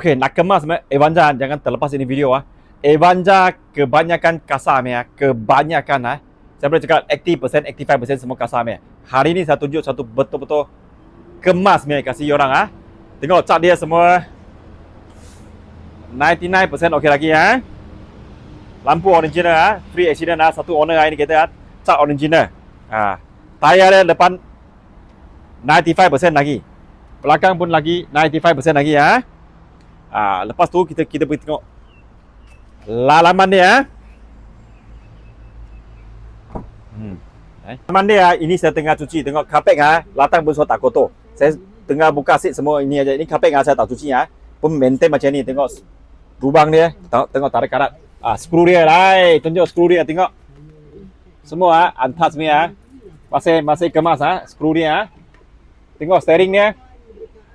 Okey, nak kemas Evanza, jangan terlepas ini video ah. Evanza kebanyakan kasar ya, kebanyakan ah. Saya boleh cakap 80%, 85% semua kasar ya. Hari ini saya tunjuk satu betul-betul kemas ya, kasih orang ah. Tengok cat dia semua 99% okey lagi ya. Lampu original ah, free accident ah, satu owner ini kita ah, cat original. Ah. Tayar dia depan 95% lagi. Belakang pun lagi 95% lagi ya. Lepas tu kita pergi tengok lalaman dia. Lalaman dia ini saya tengah cuci. Tengok kapek latang pun tak kotor. Saya tengah buka seat semua ini aja. Ini kapek saya tak cuci ya. Pun maintain macam ni. Tengok lubang dia. Tengok tarik karat. Skru dia lah. Tunjuk skru dia. Tengok semua untouched ni masih kemas skru dia. Tengok steering dia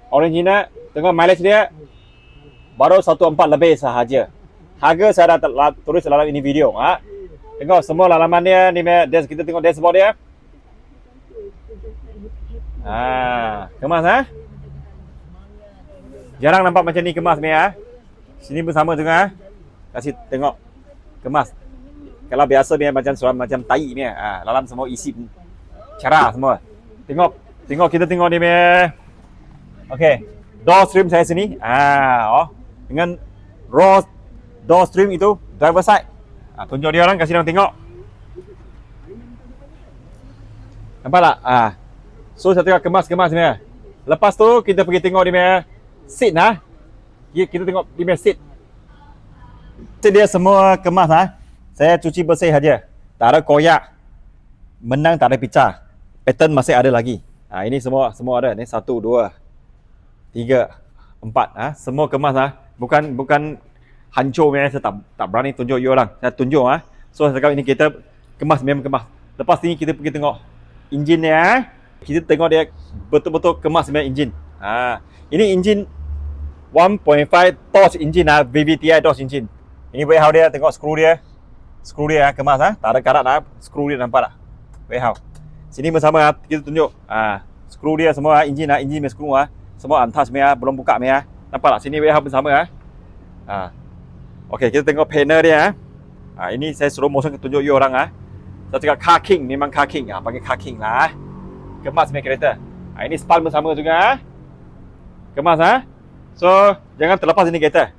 original. Tengok mileage dia baru 1.4 lebih sahaja. Harga saya dah tulis dalam ini video. Tengok semua lalaman dia ni, kita tengok dashboard dia. Kemas Jarang nampak macam ni kemas ni Sini pun sama juga Kasih tengok kemas. Kalau biasa dia macam tai ni dalam semua isi cerah semua. Tengok kita tengok dia punya. Okey, door trim saya sini. Dengan raw door trim itu driver side. Tunjuk dia orang, kasih orang tengok. Nampak tak? So saya tengok kemas ni. Lepas tu kita pergi tengok dia punya seat Kita tengok dia punya seat. Dia semua kemas Saya cuci bersih saja. Tak ada koyak. Menang tak ada pecah. Pattern masih ada lagi. Ini semua ada. Ni 1 2 3 4 semua kemas Bukan hancur punya. Saya tak berani tunjuk you orang. Saya tunjuk So saya cakap ini kita kemas, memang kemas. Lepas ni kita pergi tengok enjin dia. Kita tengok dia betul-betul kemas punya enjin. Ini enjin 1.5 torch engine VVTi torch engine. Ini warehouse dia, tengok skru dia kemas tak ada karat skru dia nampak tak? Warehouse. Sini bersama kita tunjuk skru dia semua engine punya skru semua untouched belum buka nampak tak? Sini warehouse bersama Okey, kita tengok panel dia ini saya slow motion tunjuk you orang Saya cakap car king, memang car king panggil car king lah kemas punya kereta. Ini spal bersama juga kemas So jangan terlepas ini kereta.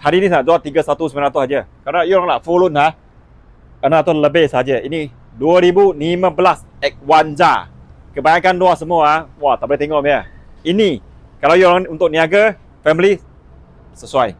Hari ini nak jual 31,900 saja. Karena you orang nak full loan 600 lebih saja. Ini 2015 Evanza. Kebanyakan luar semua wah tak boleh tengok Ini kalau you orang untuk niaga family sesuai.